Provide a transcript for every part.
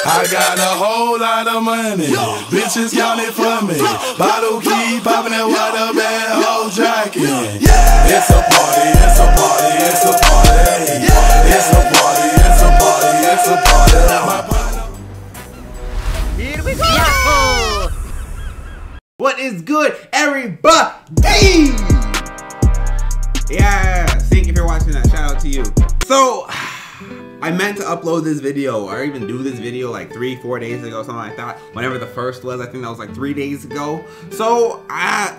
I got a whole lot of money, bitches count it for me. Bottle keep popping that water bad hoe jacking. It's a party, it's a party, it's a party. It's a party, it's a party, it's a party. Here we go! Yahoo! What is good, everybody? Yeah, thank you for watching that. Shout out to you. So, I meant to upload this video or even do this video like 3-4 days ago, something like that. Whenever the first was, I think that was like 3 days ago. So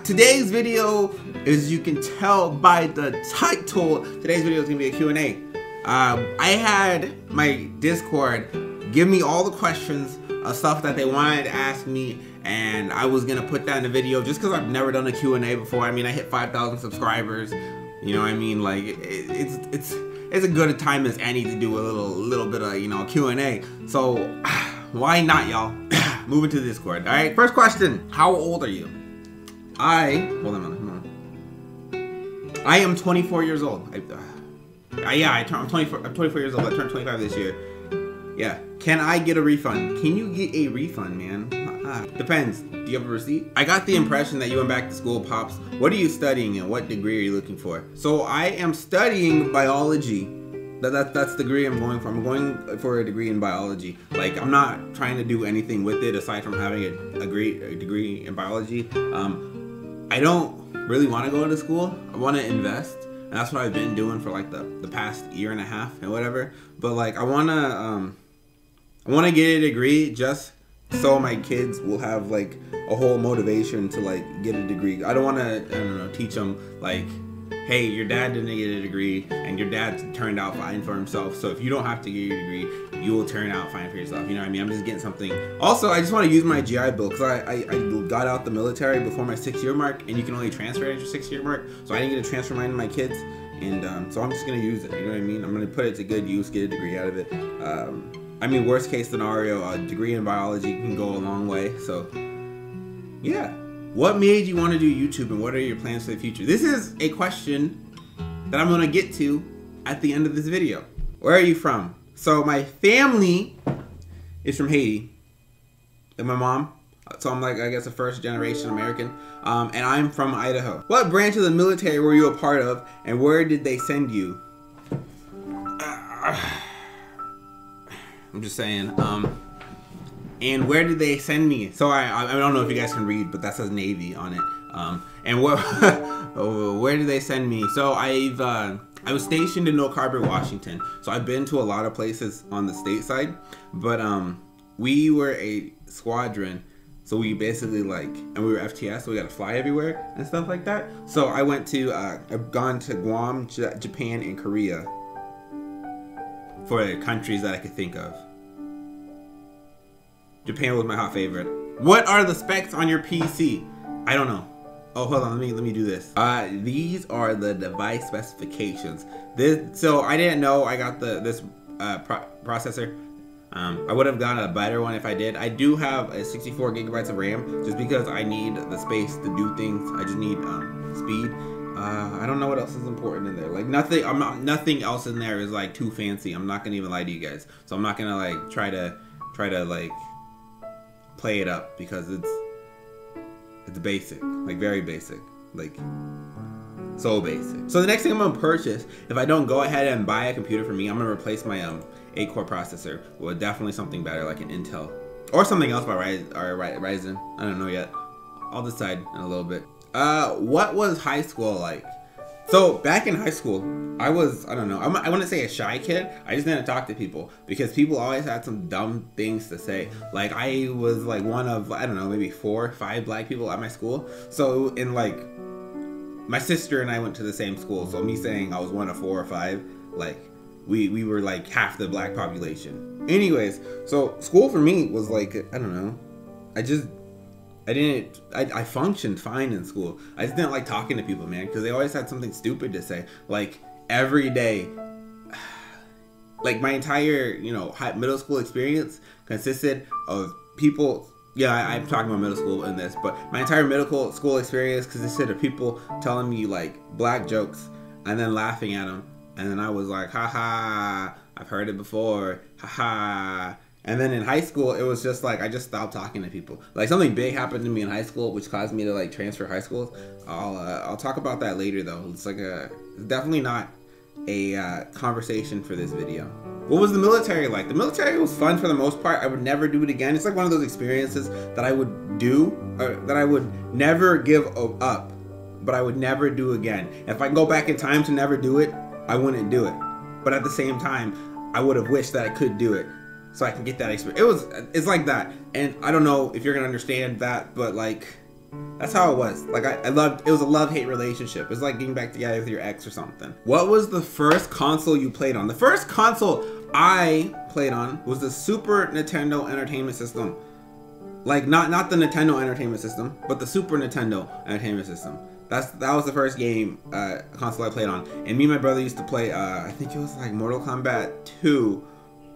today's video, as you can tell by the title, today's video is gonna be a Q&A. I had my Discord give me all the questions of stuff that they wanted to ask me, and I was gonna put that in the video just because I've never done a Q&A before. I mean, I hit 5,000 subscribers. You know what I mean? Like it's a good time as any to do a little bit of, you know, Q&A. So why not, y'all? Moving to the Discord. All right, first question. How old are you? Hold on. I am 24 years old. I'm 24 years old. I turned 25 this year. Yeah. Can I get a refund? Can you get a refund, man? Depends. Do you have a receipt? I got the impression that you went back to school, Pops. What are you studying and what degree are you looking for? So I am studying biology. That's the degree I'm going for. I'm going for a degree in biology. Like, I'm not trying to do anything with it aside from having a degree in biology. I don't really want to go to school. I want to invest. And that's what I've been doing for like the past year and a half and whatever. But like, I want to get a degree just so my kids will have like a whole motivation to like get a degree. I don't want to, I don't know, teach them like, hey, your dad didn't get a degree and your dad turned out fine for himself. So if you don't have to get your degree, you will turn out fine for yourself. You know what I mean? I'm just getting something. Also, I just want to use my GI Bill because I got out the military before my 6-year mark, and you can only transfer at your 6-year mark. So I didn't get to transfer mine to my kids. And so I'm just going to use it. You know what I mean? I'm going to put it to good use, get a degree out of it. I mean, worst case scenario, a degree in biology can go a long way. So, yeah. What made you want to do YouTube, and what are your plans for the future? This is a question that I'm going to get to at the end of this video. Where are you from? So, my family is from Haiti, and my mom. So, I'm like, I guess, a first-generation American. And I'm from Idaho. What branch of the military were you a part of, and where did they send you? I'm just saying, and where did they send me? So I don't know if you guys can read, but that says Navy on it. And where did they send me? So I was stationed in Oak Harbor, Washington. So I've been to a lot of places on the state side, but we were a squadron. So we basically and we were FTS, so we got to fly everywhere and stuff like that. So I went to, I've gone to Guam, Japan, and Korea for the countries that I could think of. Japan was my hot favorite. What are the specs on your PC? I don't know. Oh, hold on, let me do this. These are the device specifications. So I didn't know I got this processor. I would have gotten a better one if I did. I do have a 64 gigabytes of RAM just because I need the space to do things. I just need speed. I don't know what else is important in there. Like nothing else in there is like too fancy. I'm not gonna even lie to you guys. So I'm not gonna like try to like play it up because it's basic, like very basic, like so basic. So the next thing I'm gonna purchase, if I don't go ahead and buy a computer for me, I'm gonna replace my 8-core processor with definitely something better, like an Intel or something else by Ryzen. I don't know yet. I'll decide in a little bit. What was high school like? So back in high school, I was, I don't know, I wouldn't say a shy kid. I just didn't talk to people because people always had some dumb things to say. Like I was like one of, I don't know, maybe 4 or 5 black people at my school. So in like, my sister and I went to the same school. So me saying I was one of 4 or 5, like we were like half the black population. Anyways, so school for me was like, I don't know, I functioned fine in school. I just didn't like talking to people, man, because they always had something stupid to say. Like every day, like my entire, you know, middle school experience consisted of people. Yeah, I'm talking about middle school in this, but my entire middle school experience consisted of people telling me like black jokes and then laughing at them, and then I was like, haha, I've heard it before, haha. And then in high school, it was just like I just stopped talking to people. Like something big happened to me in high school, which caused me to like transfer high schools. I'll talk about that later though. It's definitely not a conversation for this video. What was the military like? The military was fun for the most part. I would never do it again. It's like one of those experiences that I would do, or that I would never give up, but I would never do again. If I can go back in time to never do it, I wouldn't do it. But at the same time, I would have wished that I could do it so I can get that experience. It's like that. And I don't know if you're gonna understand that, but like, that's how it was. Like I loved, it was a love-hate relationship. It was like getting back together with your ex or something. What was the first console you played on? The first console I played on was the Super Nintendo Entertainment System. Like not the Nintendo Entertainment System, but the Super Nintendo Entertainment System. That was the first game console I played on. And me and my brother used to play, I think it was like Mortal Kombat 2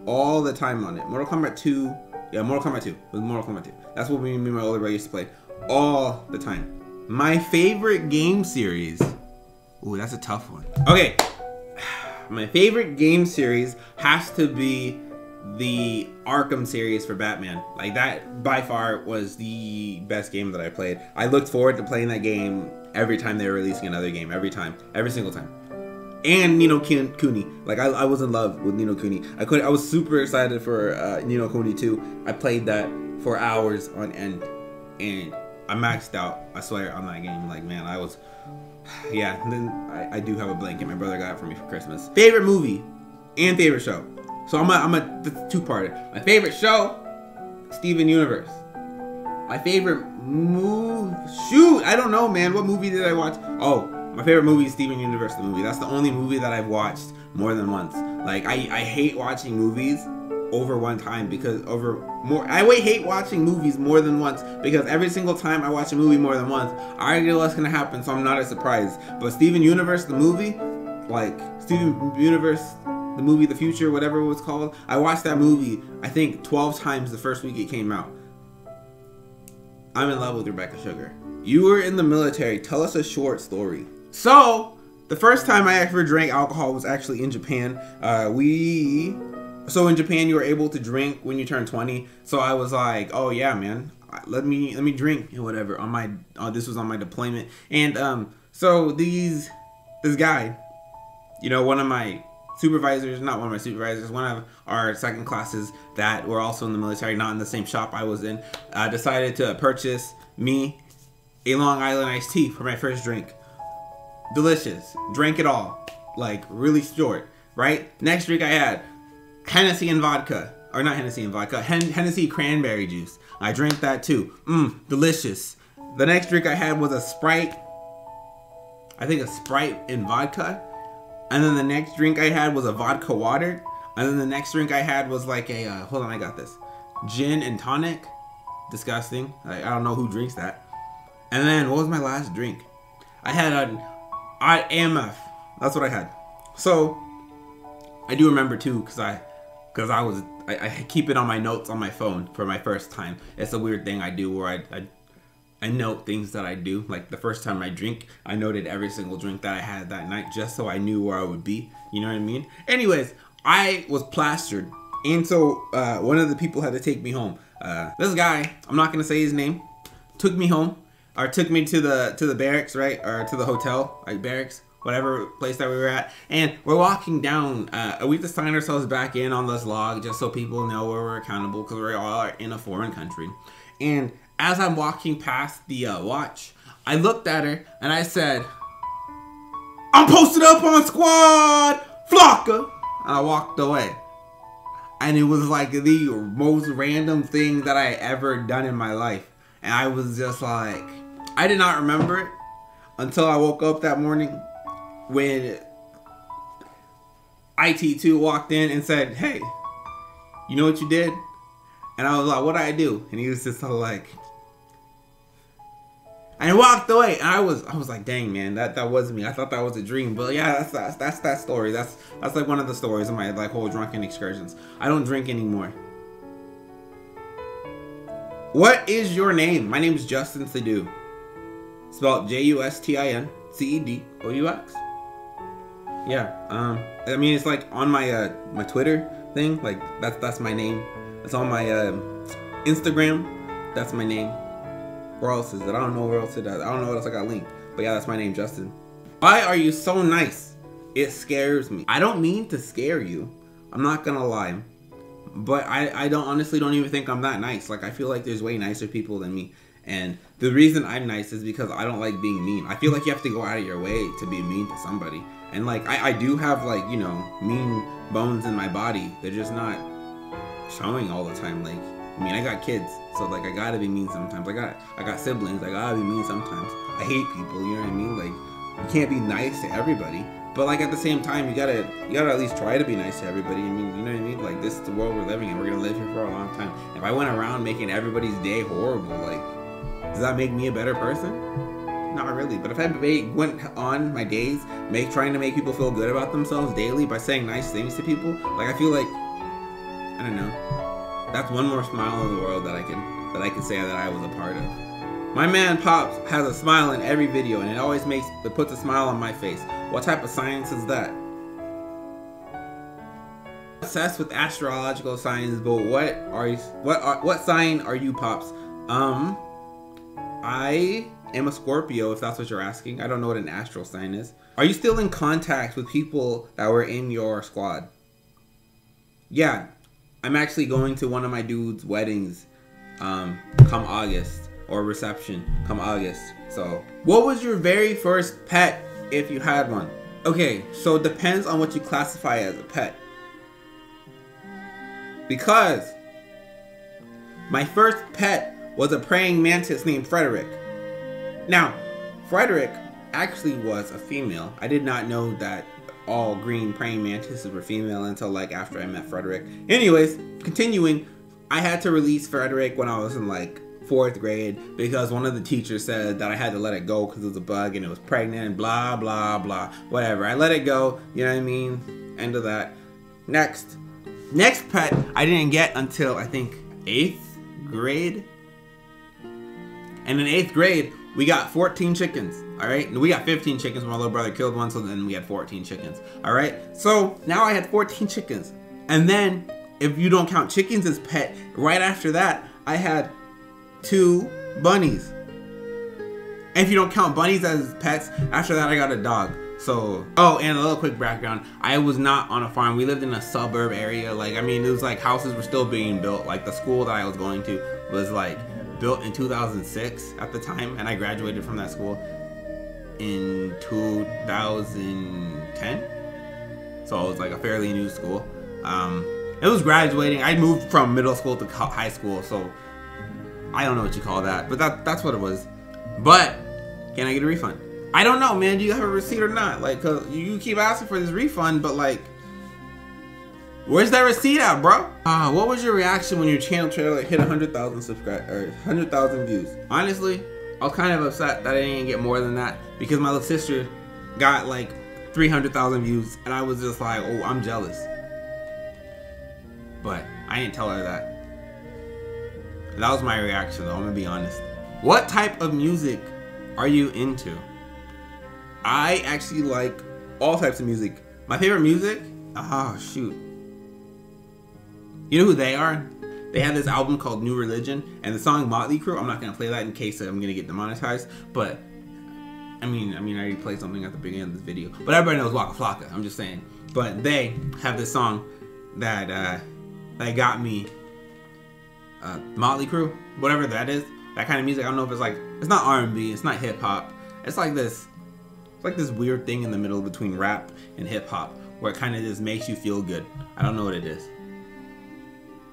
all the time on it. Mortal Kombat 2, yeah, Mortal Kombat 2. It was Mortal Kombat 2. That's what me and my older brother used to play all the time. My favorite game series. Ooh, that's a tough one. Okay, my favorite game series has to be the Arkham series for Batman. Like that by far was the best game that I played. I looked forward to playing that game every time they were releasing another game. Every single time. And Ni no Kuni. Like I was in love with Ni no Kuni. I was super excited for Ni no Kuni 2. I played that for hours on end, and I maxed out, I swear, on that game. Like, man, I was, yeah. And then I do have a blanket. My brother got it for me for Christmas. Favorite movie and favorite show. So I'm a two-parter. My favorite show, Steven Universe. My favorite movie, shoot, I don't know, man. What movie did I watch? Oh, my favorite movie is Steven Universe, the movie. That's the only movie that I've watched more than once. Like, I hate watching movies over one time because I hate watching movies more than once because every single time I watch a movie more than once, I already know what's gonna happen, so I'm not as surprised. But Steven Universe, the movie, like Steven Universe, the movie, The Future, whatever it was called, I watched that movie I think 12 times the first week it came out. I'm in love with Rebecca Sugar. You were in the military. Tell us a short story. So the first time I ever drank alcohol was actually in Japan. So in Japan, you were able to drink when you turn 20. So I was like, oh yeah, man, let me drink and whatever. This was on my deployment, and so this guy, you know, one of my supervisors, not one of my supervisors, one of our second classes that were also in the military, not in the same shop I was in, decided to purchase me a Long Island iced tea for my first drink. Delicious. Drank it all, like really short. Right. Next drink I had Hennessy and vodka, or not Hennessy and vodka, Hennessy cranberry juice. I drank that too. Delicious. The next drink I had was a Sprite. I think a Sprite and vodka. And then the next drink I had was a vodka water. And then the next drink I had was like a, hold on, I got this. Gin and tonic. Disgusting. I don't know who drinks that. And then what was my last drink? I had an AMF. That's what I had. So I do remember too, because I keep it on my notes on my phone for my first time. It's a weird thing I do where I note things that I do. Like the first time I drink, I noted every single drink that I had that night just so I knew where I would be. You know what I mean? Anyways, I was plastered. And so one of the people had to take me home. This guy, I'm not going to say his name, took me home, or took me to the barracks, right? Or to the hotel, like barracks, whatever place that we were at. And we're walking down. We have to sign ourselves back in on this log just so people know where we're accountable because we're all in a foreign country. And as I'm walking past the watch, I looked at her and I said, "I'm posted up on squad, Flocka." And I walked away. And it was like the most random thing that I ever done in my life. And I was just like, I did not remember it until I woke up that morning when IT2 walked in and said, "Hey, you know what you did?" And I was like, "What did I do?" And he was just sort of like, and I walked away. And I was like, "Dang, man, that wasn't me. I thought that was a dream." But yeah, that's that story. That's like one of the stories of my like whole drunken excursions. I don't drink anymore. What is your name? My name is Justin Cedeux. Spelled JUSTIN CEDOUX. Yeah. I mean, it's like on my my Twitter thing. Like that's my name. It's on my Instagram. That's my name. Where else is it? I don't know where else it is. I don't know what else I got linked. But yeah, that's my name, Justin. Why are you so nice? It scares me. I don't mean to scare you. I'm not gonna lie. But I honestly don't even think I'm that nice. Like, I feel like there's way nicer people than me. And the reason I'm nice is because I don't like being mean. I feel like you have to go out of your way to be mean to somebody. And like, I do have like, you know, mean bones in my body. They're just not showing all the time. Like, I mean, I got kids, so like I gotta be mean sometimes. I got siblings, I gotta be mean sometimes. I hate people, you know what I mean? Like, you can't be nice to everybody. But like at the same time, you gotta at least try to be nice to everybody. I mean, you know what I mean? Like, this is the world we're living in. We're gonna live here for a long time. If I went around making everybody's day horrible, like, does that make me a better person? Not really. But if I went on my days trying to make people feel good about themselves daily by saying nice things to people, like, I feel like, I don't know, that's one more smile in the world that I can say that I was a part of. My man Pops has a smile in every video, and it puts a smile on my face. What type of science is that? Obsessed with astrological signs, but what sign are you, Pops? I am a Scorpio, if that's what you're asking. I don't know what an astral sign is. Are you still in contact with people that were in your squad? Yeah, I'm actually going to one of my dude's weddings come August, or reception come August. So, what was your very first pet, if you had one? Okay, so it depends on what you classify as a pet. Because my first pet was a praying mantis named Frederick. Now, Frederick actually was a female. I did not know that all green praying mantises were female until like after I met Frederick. Anyways, continuing, I had to release Frederick when I was in like 4th grade because one of the teachers said that I had to let it go because it was a bug and it was pregnant and blah blah blah. Whatever, I let it go, you know what I mean? End of that. Next pet I didn't get until I think 8th grade. And in 8th grade, we got 14 chickens, all right? We got 15 chickens, my little brother killed one, so then we had 14 chickens, all right? So now I had 14 chickens. And then, if you don't count chickens as pet, right after that, I had 2 bunnies. And if you don't count bunnies as pets, after that I got a dog. So, oh, and a little quick background. I was not on a farm. We lived in a suburb area. Like, I mean, it was like houses were still being built. Like, the school that I was going to was like built in 2006 at the time, and I graduated from that school in 2010. So it was like a fairly new school. It was graduating. I moved from middle school to high school, so I don't know what you call that, but that's what it was. But can I get a refund? I don't know, man. Do you have a receipt or not? Like, 'cause you keep asking for this refund, but like, where's that receipt at, bro? What was your reaction when your channel trailer hit 100,000 subscribers or 100,000 views? Honestly, I was kind of upset that I didn't get more than that because my little sister got like 300,000 views, and I was just like, oh, I'm jealous. But I didn't tell her that. That was my reaction, though. I'm gonna be honest. What type of music are you into? I actually like all types of music. My favorite music? Oh, shoot. You know who they are? They have this album called New Religion, and the song Motley Crue. I'm not gonna play that in case I'm gonna get demonetized, but I mean, I already played something at the beginning of this video. But everybody knows Waka Flocka. I'm just saying. But they have this song that got me. Motley Crue, whatever that is, that kind of music. I don't know if it's like, it's not R&B, it's not hip hop. It's like this weird thing in the middle between rap and hip hop, where it kind of just makes you feel good. I don't know what it is.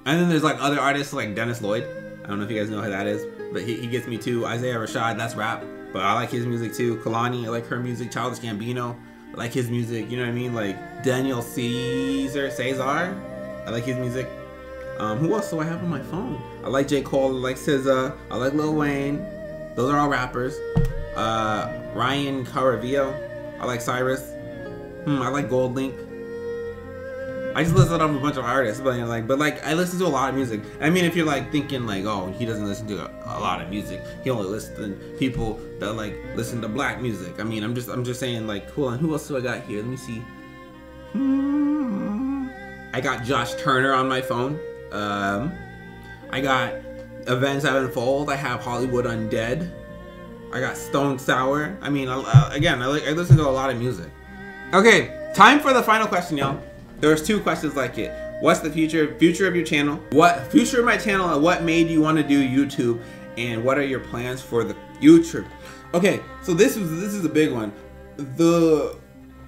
And then there's like other artists like Dennis Lloyd. I don't know if you guys know who that is, but he gets me too. Isaiah Rashad, that's rap, but I like his music too. Kalani, I like her music. Childish Gambino, I like his music. You know what I mean? Like Daniel Caesar, I like his music. Who else do I have on my phone? I like J. Cole, I like SZA, I like Lil Wayne. Those are all rappers. Ryan Caravillo, I like Cyrus. I like Gold Link. I just listed off a bunch of artists, but I listen to a lot of music. I mean, if you're like thinking like, oh, he doesn't listen to a lot of music, he only listens to people that like listen to black music. I mean, I'm just saying, like, cool. And who else do I got here? Let me see. I got Josh Turner on my phone. I got Avenged Sevenfold. I have Hollywood Undead. I got Stone Sour. I mean, I listen to a lot of music. Okay, time for the final question, y'all. There's 2 questions like it. What's the future of your channel? What future of my channel, and what made you want to do YouTube, and what are your plans for the future? Okay, so this is a big one.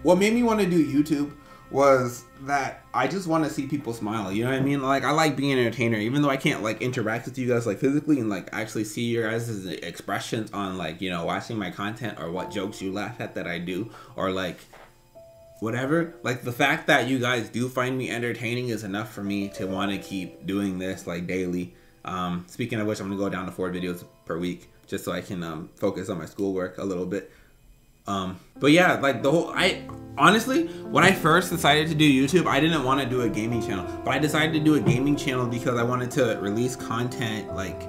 What made me want to do YouTube was that I just want to see people smile. You know what I mean? Like, I like being an entertainer, even though I can't like interact with you guys like physically and like actually see your guys' expressions on like, you know, watching my content or what jokes you laugh at that I do, or like whatever. Like, the fact that you guys do find me entertaining is enough for me to want to keep doing this like daily. Speaking of which, I'm gonna go down to 4 videos per week just so I can focus on my schoolwork a little bit. But yeah, like honestly, when I first decided to do YouTube, I didn't want to do a gaming channel, but I decided to do a gaming channel because I wanted to release content like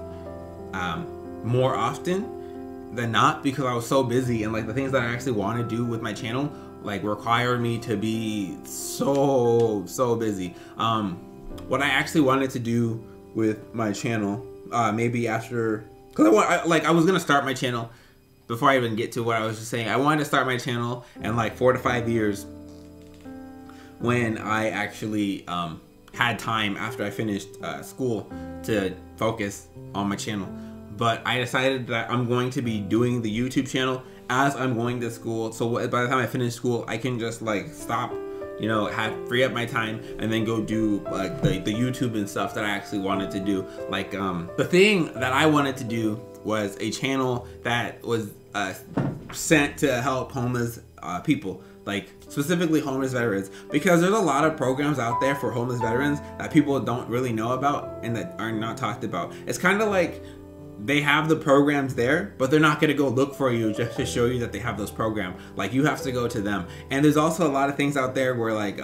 more often than not, because I was so busy, and like the things that I actually want to do with my channel like require me to be so busy. What I actually wanted to do with my channel, maybe after, because I was gonna start my channel. Before I even get to what I was just saying, I wanted to start my channel in like 4 to 5 years when I actually had time after I finished school to focus on my channel. But I decided that I'm going to be doing the YouTube channel as I'm going to school. So by the time I finish school, I can just like stop, you know, free up my time and then go do like the YouTube and stuff that I actually wanted to do. Like the thing that I wanted to do was a channel that was sent to help homeless people, like specifically homeless veterans, because there's a lot of programs out there for homeless veterans that people don't really know about and that are not talked about. It's kind of like they have the programs there, but they're not going to go look for you just to show you that they have those programs. Like, you have to go to them. And there's also a lot of things out there where like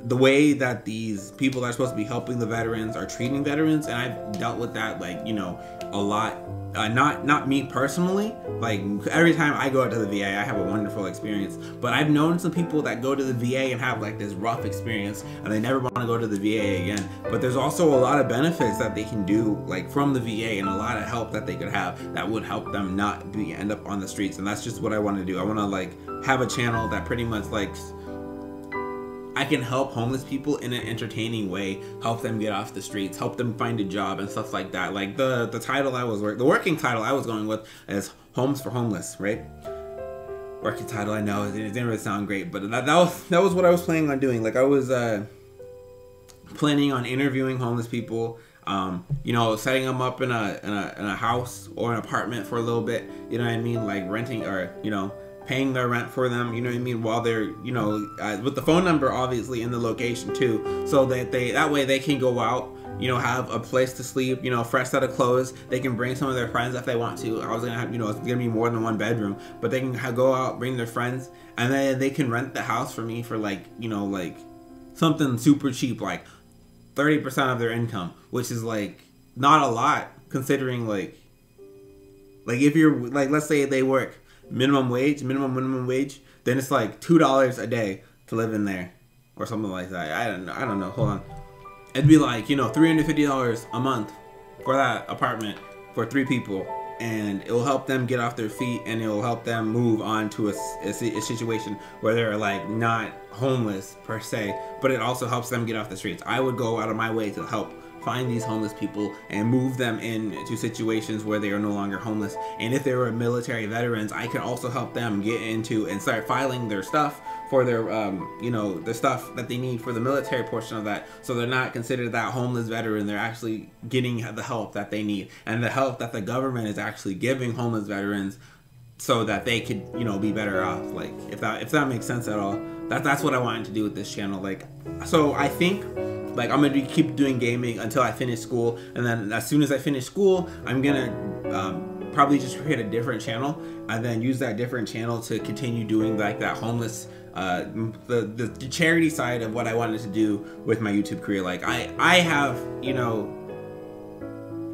the way that these people that are supposed to be helping the veterans are treating veterans, and I've dealt with that, like, you know, a lot. Not me personally, like every time I go out to the VA I have a wonderful experience, but I've known some people that go to the VA and have like this rough experience and they never want to go to the VA again. But there's also a lot of benefits that they can do like from the VA, and a lot of help that they could have that would help them not end up on the streets. And that's just what I want to do. I want to like have a channel that pretty much like I can help homeless people in an entertaining way, help them get off the streets, help them find a job and stuff like that. Like the working title I was going with is Homes for Homeless, right? Working title, I know it didn't really sound great, but that was what I was planning on doing. Like, I was planning on interviewing homeless people, you know, setting them up in a house or an apartment for a little bit, you know what I mean, like renting, or, you know, paying their rent for them, you know what I mean, while they're, you know, with the phone number obviously in the location too, so that that way they can go out, you know, have a place to sleep, you know, fresh set of clothes. They can bring some of their friends if they want to. I was gonna have, you know, it's gonna be more than 1 bedroom, but they can go out, bring their friends, and then they can rent the house for me for like, you know, like something super cheap, like 30% of their income, which is like not a lot considering like if you're like, let's say they work minimum wage, then it's like $2 a day to live in there or something like that. I don't know, hold on. It'd be like, you know, $350 a month for that apartment for 3 people, and it will help them get off their feet, and it will help them move on to a situation where they're like not homeless per se, but it also helps them get off the streets. I would go out of my way to help find these homeless people and move them into situations where they are no longer homeless. And if they were military veterans, I can also help them get into and start filing their stuff for their, you know, the stuff that they need for the military portion of that. So they're not considered that homeless veteran. They're actually getting the help that they need, and the help that the government is actually giving homeless veterans so that they could, you know, be better off. Like, if that makes sense at all. That's what I wanted to do with this channel. Like, so I think, like, I'm gonna keep doing gaming until I finish school, and then as soon as I finish school, I'm gonna probably just create a different channel and then use that different channel to continue doing like that homeless, the charity side of what I wanted to do with my YouTube career. Like, I have, you know,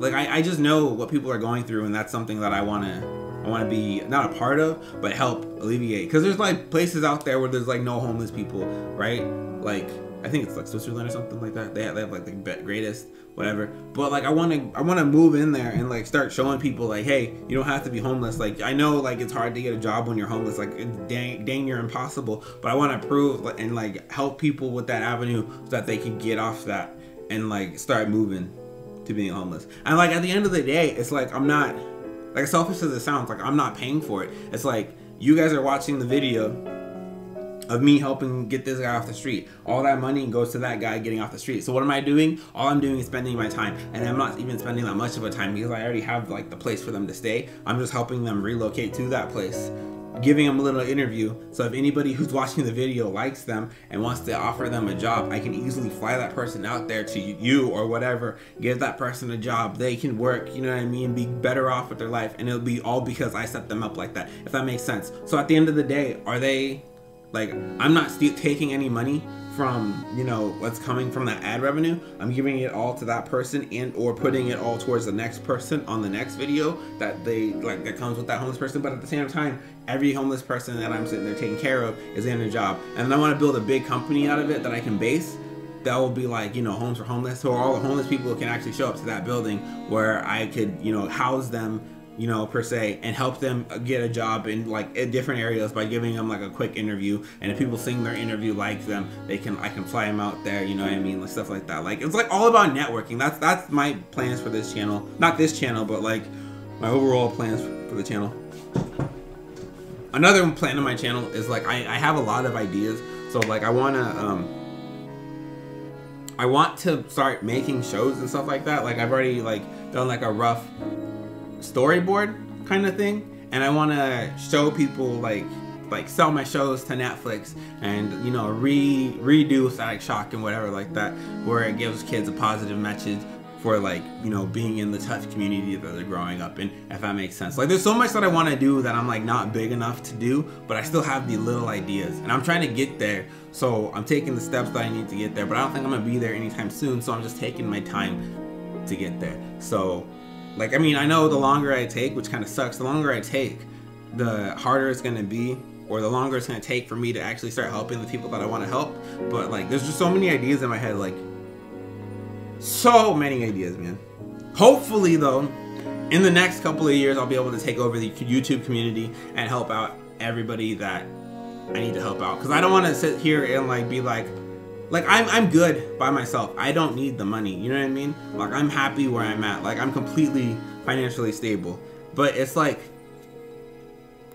like I just know what people are going through, and that's something that I want to be not a part of, but help alleviate. Because there's like places out there where there's like no homeless people, right? Like, I think it's like Switzerland or something like that. They have like the greatest whatever. But like I want to move in there and like start showing people like, hey, you don't have to be homeless. Like I know like it's hard to get a job when you're homeless. Like it's dang near impossible. But I want to prove and like help people with that avenue so that they can get off that and like start moving to being homeless. And like at the end of the day, it's like I'm not, like as selfish as it sounds, like I'm not paying for it. It's like you guys are watching the video of me helping get this guy off the street. All that money goes to that guy getting off the street. So what am I doing? All I'm doing is spending my time, and I'm not even spending that much of a time because I already have like the place for them to stay. I'm just helping them relocate to that place, giving them a little interview. So if anybody who's watching the video likes them and wants to offer them a job, I can easily fly that person out there to you or whatever, give that person a job. They can work, you know what I mean, be better off with their life, and it'll be all because I set them up like that, if that makes sense. So at the end of the day, are they, like, I'm not taking any money from, you know, what's coming from that ad revenue. I'm giving it all to that person and or putting it all towards the next person on the next video that they like, that comes with that homeless person. But at the same time, every homeless person that I'm sitting there taking care of is in a job, and I want to build a big company out of it that I can base, that will be like, you know, homes for homeless, so all the homeless people can actually show up to that building where I could, you know, house them, you know, per se, and help them get a job in like different areas by giving them like a quick interview. And if people seeing their interview like them, I can fly them out there, you know what I mean, like stuff like that. Like it's like all about networking. That's my plans for this channel, not this channel, but like my overall plans for the channel. Another plan on my channel is like I have a lot of ideas. So like I want to start making shows and stuff like that. Like I've already like done like a rough storyboard kind of thing, and I want to show people like sell my shows to Netflix and, you know, redo Static Shock and whatever like that, where it gives kids a positive message for like, you know, being in the tough community that they're growing up in, if that makes sense. Like there's so much that I want to do that I'm like not big enough to do, but I still have the little ideas and I'm trying to get there. So I'm taking the steps that I need to get there, but I don't think I'm gonna be there anytime soon, so I'm just taking my time to get there. So like, I mean, I know the longer I take, which kind of sucks, the longer I take, the harder it's gonna be, or the longer it's gonna take for me to actually start helping the people that I want to help. But like there's just so many ideas in my head, like so many ideas, man. Hopefully though, in the next couple of years I'll be able to take over the YouTube community and help out everybody that I need to help out, because I don't want to sit here and like be like I'm good by myself. I don't need the money, you know what I mean? Like I'm happy where I'm at. Like I'm completely financially stable. But it's like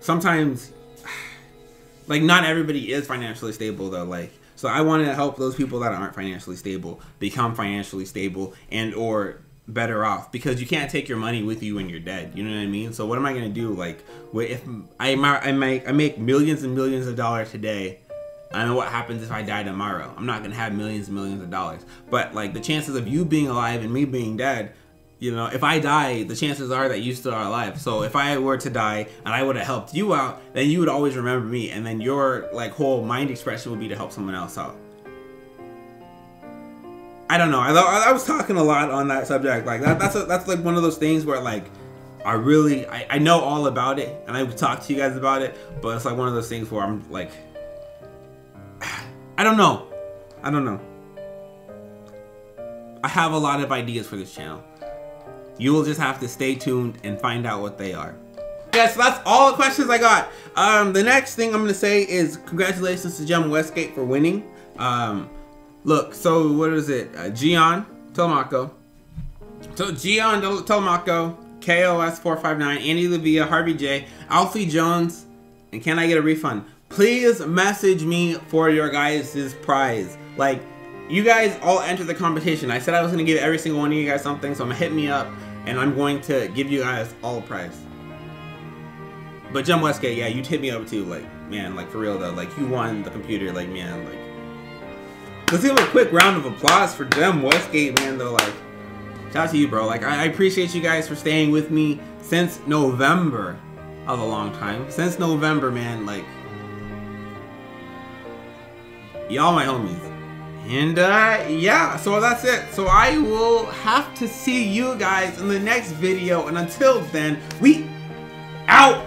sometimes like not everybody is financially stable though. Like, so I want to help those people that aren't financially stable become financially stable and or better off, because you can't take your money with you when you're dead, you know what I mean? So what am I gonna do? Like if I make millions and millions of dollars today, I know what happens if I die tomorrow. I'm not gonna have millions and millions of dollars, but like the chances of you being alive and me being dead, you know, if I die, the chances are that you still are alive. So if I were to die and I would have helped you out, then you would always remember me, and then your like whole mind expression would be to help someone else out. I don't know. I was talking a lot on that subject. Like that's like one of those things where like I know all about it and I would talk to you guys about it, but it's like one of those things where I'm like, I don't know. I have a lot of ideas for this channel. You will just have to stay tuned and find out what they are. Yeah, so that's all the questions I got. The next thing I'm gonna say is congratulations to Jem Westgate for winning. Look, so what is it? Gian Telemaco. So Gian Telemaco, KOS459, Andy Levia, Harvey J, Alfie Jones, and can I get a refund? Please message me for your guys' prize. Like, you guys all entered the competition. I said I was gonna give every single one of you guys something, so I'm gonna hit me up and I'm going to give you guys all a prize. But Jem Westgate, yeah, you'd hit me up too, like, man, like for real though, like you won the computer, like, man, like. Let's give a quick round of applause for Jem Westgate, man, though, like, shout out to you, bro. Like, I appreciate you guys for staying with me since November. That was a long time. Since November, man, like, y'all my homies. And, yeah, so that's it. So I will have to see you guys in the next video, and until then, we out!